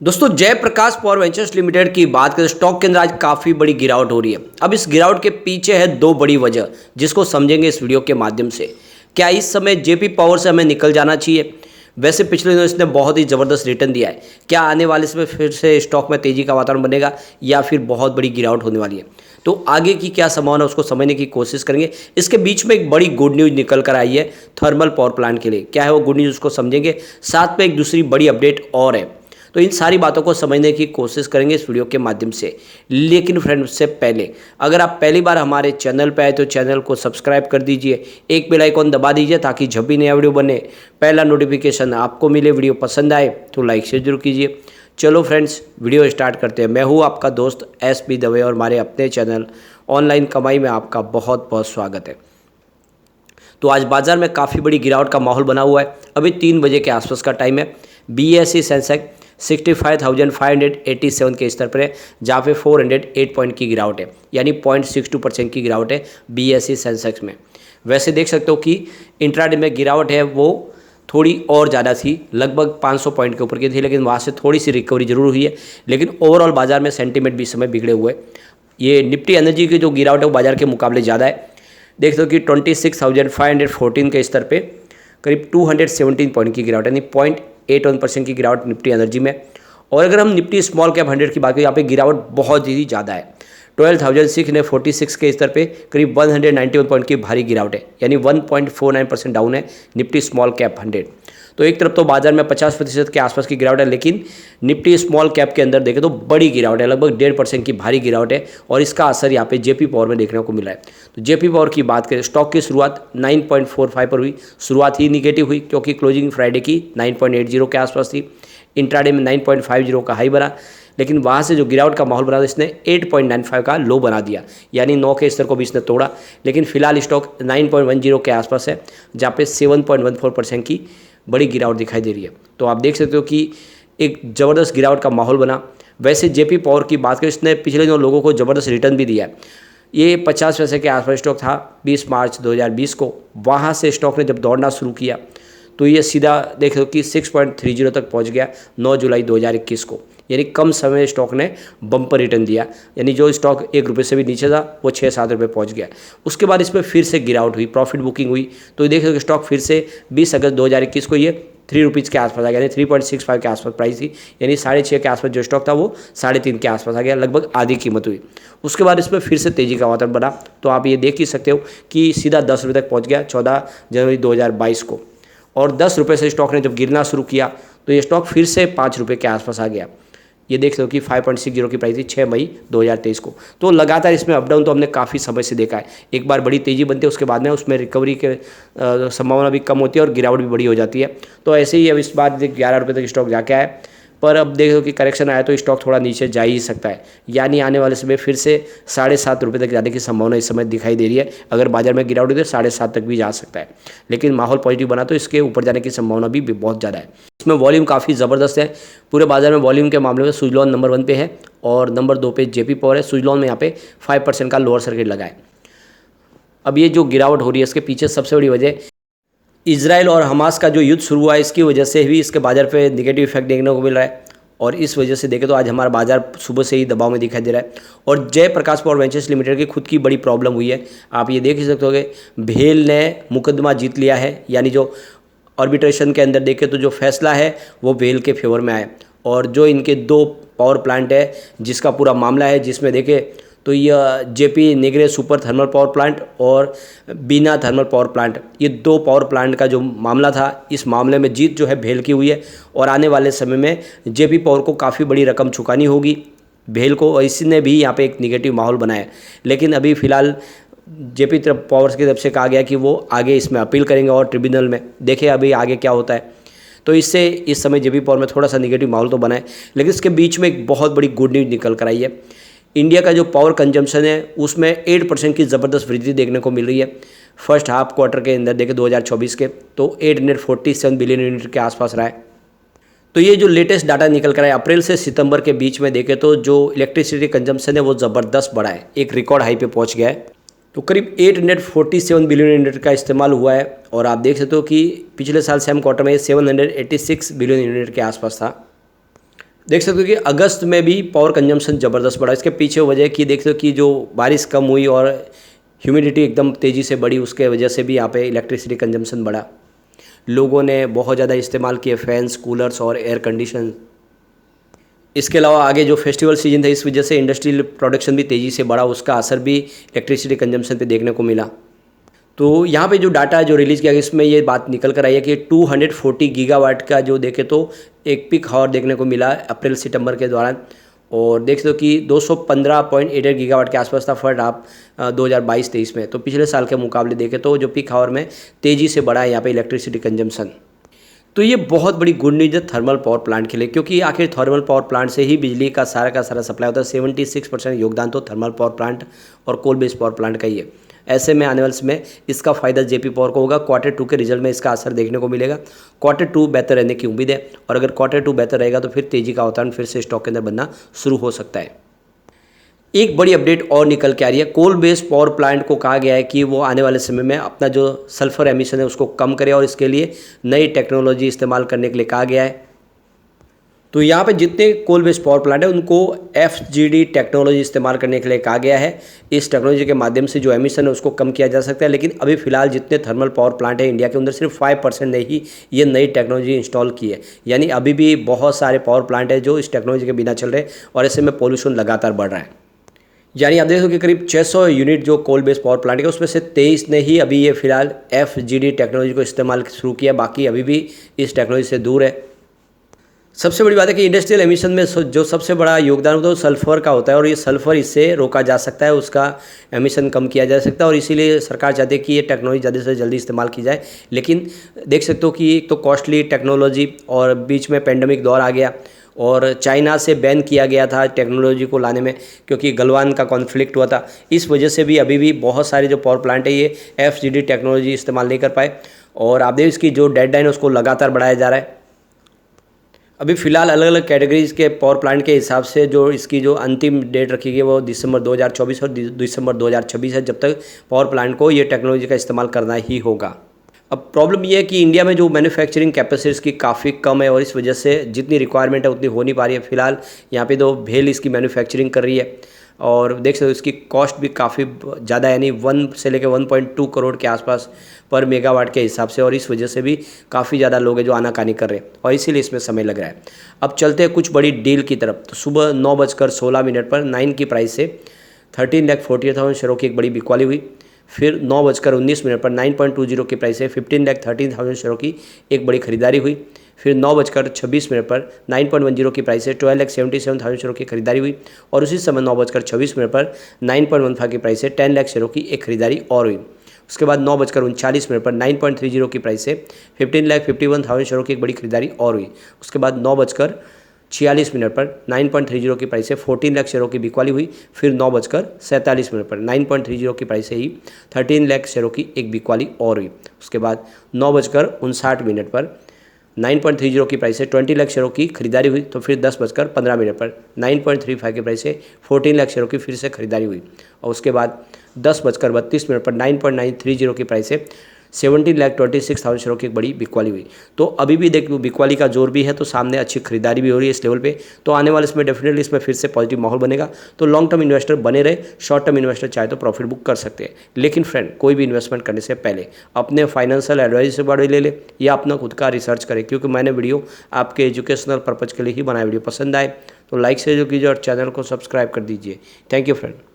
दोस्तों Jayaprakash power ventures limited की बात करें स्टॉक के अंदर आज काफ़ी बड़ी गिरावट हो रही है। अब इस गिरावट के पीछे है दो बड़ी वजह जिसको समझेंगे इस वीडियो के माध्यम से। क्या इस समय जेपी पावर से हमें निकल जाना चाहिए? वैसे पिछले दिनों इसने बहुत ही ज़बरदस्त रिटर्न दिया है। क्या आने वाले समय फिर से स्टॉक में तेज़ी का वातावरण बनेगा या फिर बहुत बड़ी गिरावट होने वाली है? तो आगे की क्या संभावना है उसको समझने की कोशिश करेंगे। इसके बीच में एक बड़ी गुड न्यूज़ निकल कर आई है थर्मल पावर प्लांट के लिए। क्या है वो गुड न्यूज़ उसको समझेंगे, साथ में एक दूसरी बड़ी अपडेट और है। तो इन सारी बातों को समझने की कोशिश करेंगे इस वीडियो के माध्यम से। लेकिन फ्रेंड उससे पहले अगर आप पहली बार हमारे चैनल पर आए तो चैनल को सब्सक्राइब कर दीजिए, एक बेल आइकॉन दबा दीजिए ताकि जब भी नया वीडियो बने पहला नोटिफिकेशन आपको मिले। वीडियो पसंद आए तो लाइक शेयर जरूर कीजिए। चलो फ्रेंड्स वीडियो स्टार्ट करते हैं। मैं हूँ आपका दोस्त SP दवे और हमारे अपने चैनल ऑनलाइन कमाई में आपका बहुत बहुत स्वागत है। तो आज बाजार में काफ़ी बड़ी गिरावट का माहौल बना हुआ है। अभी 3 बजे के आसपास का टाइम है। BSE सेंसेक्स 65,587 के स्तर पर है, जहाँ पे 408 पॉइंट की गिरावट है, यानी 0.62% की गिरावट है BSE सेंसेक्स में। वैसे देख सकते हो कि इंट्राडे में गिरावट है वो थोड़ी और ज़्यादा थी, लगभग 500 पॉइंट के ऊपर की थी, लेकिन वहाँ से थोड़ी सी रिकवरी जरूर हुई है। लेकिन ओवरऑल बाजार में सेंटीमेंट भी इस समय बिगड़े हुए। ये निफ्टी एनर्जी की जो गिरावट है वो बाजार के मुकाबले ज़्यादा है। देख सकते हो कि 26,514 के स्तर पे करीब 217 पॉइंट की गिरावट, यानी 0.81% की गिरावट निफ्टी एनर्जी में। और अगर हम निफ्टी स्मॉल कैप 100 की बात करें, यहाँ पे गिरावट बहुत ही ज़्यादा है। 12,646 के स्तर पे करीब 191 पॉइंट की भारी गिरावट है, यानी 1.49% डाउन है निफ्टी स्मॉल कैप 100। तो एक तरफ तो बाजार में 50% के आसपास की गिरावट है, लेकिन निफ्टी स्मॉल कैप के अंदर देखें तो बड़ी गिरावट है, लगभग 1.5% की भारी गिरावट है। और इसका असर यहाँ पे जेपी पावर में देखने को मिला है। तो जेपी पावर की बात करें, स्टॉक की शुरुआत 9.45 पर हुई। शुरुआत ही निगेटिव हुई क्योंकि क्लोजिंग फ्राइडे की 9.80 के आसपास थी। इंट्राडे में 9.50 का हाई बना, लेकिन वहाँ से जो गिरावट का माहौल बना इसने 8.95 का लो बना दिया, यानी 9 के स्तर को भी इसने तोड़ा। लेकिन फिलहाल स्टॉक 9.10 के आसपास है, जहाँ पे 7.14% की बड़ी गिरावट दिखाई दे रही है। तो आप देख सकते हो कि एक ज़बरदस्त गिरावट का माहौल बना। वैसे जेपी पावर की बात करें, इसने पिछले दिनों लोगों को ज़बरदस्त रिटर्न भी दिया है। ये 50 पैसे के आसपास स्टॉक था 20 मार्च 2020 को। वहाँ से स्टॉक ने जब दौड़ना शुरू किया तो ये सीधा देख लो कि 6.30 तक पहुँच गया 9 जुलाई 2021 को, यानी कम समय स्टॉक ने बम्पर रिटर्न दिया। यानी जो स्टॉक ₹1 से भी नीचे था वो 6-7 रुपये पहुँच गया। उसके बाद इसमें फिर से गिरावट हुई, प्रॉफिट बुकिंग हुई। तो देख लो कि स्टॉक फिर से 20 अगस्त 2021 को ये ₹3 के आसपास आ गया, यानी 3.65 के आसपास प्राइस थी, यानी 6.5 के आसपास जो स्टॉक था वो 3.5 के आसपास आ गया, लगभग आधी कीमत हुई। उसके बाद इसमें फिर से तेज़ी का वातावरण बना। तो आप ये देख ही सकते हो कि सीधा ₹10 तक पहुँच गया 14 जनवरी 2022 को। और ₹10 से स्टॉक ने जब गिरना शुरू किया तो ये स्टॉक फिर से ₹5 के आसपास आ गया। ये देख लो कि 5.60 की प्राइस थी 6 मई 2023 को। तो लगातार इसमें अप डाउन तो हमने काफ़ी समय से देखा है। एक बार बड़ी तेज़ी बनती है, उसके बाद में उसमें रिकवरी के संभावना भी कम होती है और गिरावट भी बड़ी हो जाती है। तो ऐसे ही अब इस बार ₹11 तक स्टॉक जाके आया, पर अब देख लो कि करेक्शन आया तो स्टॉक थोड़ा नीचे जा ही सकता है, यानी आने वाले समय फिर से ₹7.5 तक जाने की संभावना इस समय दिखाई दे रही है। अगर बाजार में गिरावट होती है 7.5 तक भी जा सकता है, लेकिन माहौल पॉजिटिव बना तो इसके ऊपर जाने की संभावना भी बहुत ज़्यादा है। इसमें वॉल्यूम काफ़ी ज़बरदस्त है। पूरे बाजार में वॉल्यूम के मामले में सुजलॉन नंबर 1 पे है और नंबर 2 पे जेपी पावर है। सुजलॉन में यहाँ पे 5% का लोअर सर्किट लगा है। अब ये जो गिरावट हो रही है इसके पीछे सबसे बड़ी वजह इजराइल और हमास का जो युद्ध शुरू हुआ है, इसकी वजह से भी इसके बाजार पे नेगेटिव इफेक्ट देखने को मिल रहा है। और इस वजह से देखें तो आज हमारा बाजार सुबह से ही दबाव में दिखाई दे रहा है। और जयप्रकाश पावर वेंचर्स लिमिटेड की खुद की बड़ी प्रॉब्लम हुई है। आप ये देख ही सकते होगे, भेल ने मुकदमा जीत लिया है, यानी जो आर्बिट्रेशन के अंदर देखें तो जो फैसला है वो भेल के फेवर में आए। और जो इनके 2 पावर प्लांट है जिसका पूरा मामला है, जिसमें देखें तो यह JP Nigrie super thermal power plant और बीना थर्मल पावर प्लांट, ये 2 पावर प्लांट का जो मामला था, इस मामले में जीत जो है भेल की हुई है। और आने वाले समय में जेपी पावर को काफ़ी बड़ी रकम चुकानी होगी भेल को, और इसने भी यहाँ पे एक निगेटिव माहौल बनाया। लेकिन अभी फ़िलहाल जेपी पावर्स की तरफ से कहा गया कि वो आगे इसमें अपील करेंगे और ट्रिब्यूनल में देखें अभी आगे क्या होता है। तो इससे इस समय जेपी पावर में थोड़ा सा निगेटिव माहौल तो बना है, लेकिन इसके बीच में एक बहुत बड़ी गुड न्यूज़ निकल कर आई है। इंडिया का जो पावर कंजम्पशन है उसमें 8% की ज़बरदस्त वृद्धि देखने को मिल रही है। फर्स्ट हाफ क्वार्टर के अंदर देखें 2024 के तो 847 बिलियन यूनिट के आसपास रहा है। तो ये जो लेटेस्ट डाटा निकल कर आया अप्रैल से सितंबर के बीच में देखें तो जो इलेक्ट्रिसिटी कंजम्पशन है वो ज़बरदस्त बढ़ा है, एक रिकॉर्ड हाई पे पहुंच गया है। तो करीब 847 बिलियन यूनिट का इस्तेमाल हुआ है। और आप देख सकते हो कि पिछले साल सेम क्वार्टर में 786 बिलियन यूनिट के आसपास था। देख सकते हो कि अगस्त में भी पावर कंजम्पशन ज़बरदस्त बढ़ा। इसके पीछे वजह कि देख सकते हो कि जो बारिश कम हुई और ह्यूमिडिटी एकदम तेज़ी से बढ़ी, उसके वजह से भी यहाँ पे इलेक्ट्रिसिटी कंजम्पशन बढ़ा। लोगों ने बहुत ज़्यादा इस्तेमाल किए फैंस, कूलर्स और एयर कंडीशन। इसके अलावा आगे जो फेस्टिवल सीजन था, इस वजह से इंडस्ट्रियल प्रोडक्शन भी तेज़ी से बढ़ा, उसका असर भी इलेक्ट्रिसिटी कंजम्पशन पे देखने को मिला। तो यहाँ पे जो डाटा जो रिलीज़ किया गया, इसमें ये बात निकल कर आई है कि 240 गीगावाट का जो देखें तो एक पीक हावर देखने को मिला अप्रैल सितंबर के दौरान। और देख सकते हो कि 215.88 गीगावाट के आसपास था फर्स्ट हाफ 2022-23 में। तो पिछले साल के मुकाबले देखें तो जो पीक हावर में तेज़ी से बढ़ा है यहाँ पे इलेक्ट्रिसिटी कंजम्पशन। तो ये बहुत बड़ी गुड न्यूज़ है थर्मल पावर प्लांट के लिए, क्योंकि आखिर थर्मल पावर प्लांट से ही बिजली का सारा सप्लाई होता है। 76% योगदान तो थर्मल पावर प्लांट और कोल बेस्ड पावर प्लांट का ही है। ऐसे में आने वाले समय इसका फ़ायदा जेपी पावर को होगा। क्वार्टर 2 के रिजल्ट में इसका असर देखने को मिलेगा। क्वार्टर 2 बेहतर रहने की उम्मीद है, और अगर क्वार्टर 2 बेहतर रहेगा तो फिर तेज़ी का अवतरण फिर से स्टॉक के अंदर बनना शुरू हो सकता है। एक बड़ी अपडेट और निकल के आ रही है। कोल बेस्ड पावर प्लांट को कहा गया है कि वो आने वाले समय में अपना जो सल्फर एमिशन है उसको कम करे, और इसके लिए नई टेक्नोलॉजी इस्तेमाल करने के लिए कहा गया है। तो यहाँ पे जितने कोल बेस्ड पावर प्लांट है उनको FGD टेक्नोलॉजी इस्तेमाल करने के लिए कहा गया है। इस टेक्नोलॉजी के माध्यम से जो एमिशन है उसको कम किया जा सकता है। लेकिन अभी फिलहाल जितने थर्मल पावर प्लांट है इंडिया के अंदर, सिर्फ 5% ने ही ये नई टेक्नोलॉजी इंस्टॉल की है। यानी अभी भी बहुत सारे पावर प्लांट है जो इस टेक्नोलॉजी के बिना चल रहे हैं, और ऐसे में पोल्यूशन लगातार बढ़ रहा है। यानी आप देखो कि करीब 600 यूनिट जो कोल बेस्ड पावर प्लांट है उसमें से 23 ने ही अभी ये फिलहाल FGD टेक्नोलॉजी को इस्तेमाल शुरू किया, बाकी अभी भी इस टेक्नोलॉजी से दूर है। सबसे बड़ी बात है कि इंडस्ट्रियल एमिशन में जो सबसे बड़ा योगदान होता है वो सल्फर का होता है, और ये सल्फर इससे रोका जा सकता है, उसका एमिशन कम किया जा सकता है। और इसीलिए सरकार चाहती है कि ये टेक्नोलॉजी जल्दी से जल्दी इस्तेमाल की जाए। लेकिन देख सकते हो कि एक तो कॉस्टली टेक्नोलॉजी, और बीच में पेंडेमिक दौर आ गया, और चाइना से बैन किया गया था टेक्नोलॉजी को लाने में, क्योंकि गलवान का कॉन्फ्लिक्ट हुआ था। इस वजह से भी अभी भी बहुत सारे जो पावर प्लांट है ये FGD टेक्नोलॉजी इस्तेमाल नहीं कर पाए। और आप देखिए इसकी जो डेडलाइन है उसको लगातार बढ़ाया जा रहा है। अभी फ़िलहाल अलग अलग कैटेगरीज के पावर प्लांट के हिसाब से जो इसकी जो अंतिम डेट रखी गई वो दिसंबर 2024 और दिसंबर 2026 है, जब तक पावर प्लांट को ये टेक्नोलॉजी का इस्तेमाल करना ही होगा। अब प्रॉब्लम ये है कि इंडिया में जो मैन्युफैक्चरिंग कैपेसिटीज़ की काफ़ी कम है, और इस वजह से जितनी रिक्वायरमेंट है उतनी हो नहीं पा रही है। फिलहाल यहाँ पे तो भेल इसकी मैन्युफैक्चरिंग कर रही है, और देख सकते हो इसकी कॉस्ट भी काफ़ी ज़्यादा है, यानी 1 से लेकर 1.2 करोड़ के आसपास पर मेगावाट के हिसाब से। और इस वजह से भी काफ़ी ज़्यादा लोग हैं जो आनाकानी कर रहे हैं, और इसीलिए इसमें समय लग रहा है। अब चलते हैं कुछ बड़ी डील की तरफ। तो सुबह 9:16 पर 9 की प्राइस से 13,40,000 शेयरों की एक बड़ी बिकवाली हुई। फिर 9:19 पर 9.20 की प्राइस से 15,13,000 शेयरों की एक बड़ी खरीदारी हुई। फिर 9:26 पर 9.10 की प्राइस से 12,77,000 शेयरों की खरीदारी हुई। और उसी समय 9:26 पर 9.15 की प्राइस से 10 लाख शेयरों की एक खरीदारी और हुई। उसके बाद 9:39 पर 9.30 की प्राइस से 15,51,000 शेयरों की एक बड़ी खरीदारी और हुई। उसके बाद 9:46 पर 9.30 की प्राइस से 14 लाख शेयरों की बिकवाली हुई। फिर 9:47 पर 9.30 की प्राइस से ही 13 लाख शेयरों की एक बिकवाली और हुई। उसके बाद 9:59 पर 9.30 की प्राइस से 20 लाख शेयरों की खरीदारी हुई। तो फिर 10:15 पर 9.35 की प्राइस से 14 लाख शेयरों की फिर से खरीदारी हुई। और उसके बाद 10:32 पर 9.930 की प्राइस से 17,26,000 शेयरों की एक बड़ी बिकवाली हुई। तो अभी भी देखो बिकवाली का जोर भी है, तो सामने अच्छी खरीदारी भी हो रही है इस लेवल पे। तो आने वाले इसमें डेफिनेटली इसमें फिर से पॉजिटिव माहौल बनेगा। तो लॉन्ग टर्म इन्वेस्टर बने रहे, शॉर्ट टर्म इन्वेस्टर चाहे तो प्रॉफिट बुक कर सकते हैं। लेकिन फ्रेंड, कोई भी इन्वेस्टमेंट करने से पहले अपने फाइनेंशियल एडवाइजर से बारे ले ले, या अपना खुद का रिसर्च करें, क्योंकि मैंने वीडियो आपके एजुकेशनल पर्पज़ के लिए ही बनाया। वीडियो पसंद आए तो लाइक से जो कीजिए और चैनल को सब्सक्राइब कर दीजिए। Thank you friend.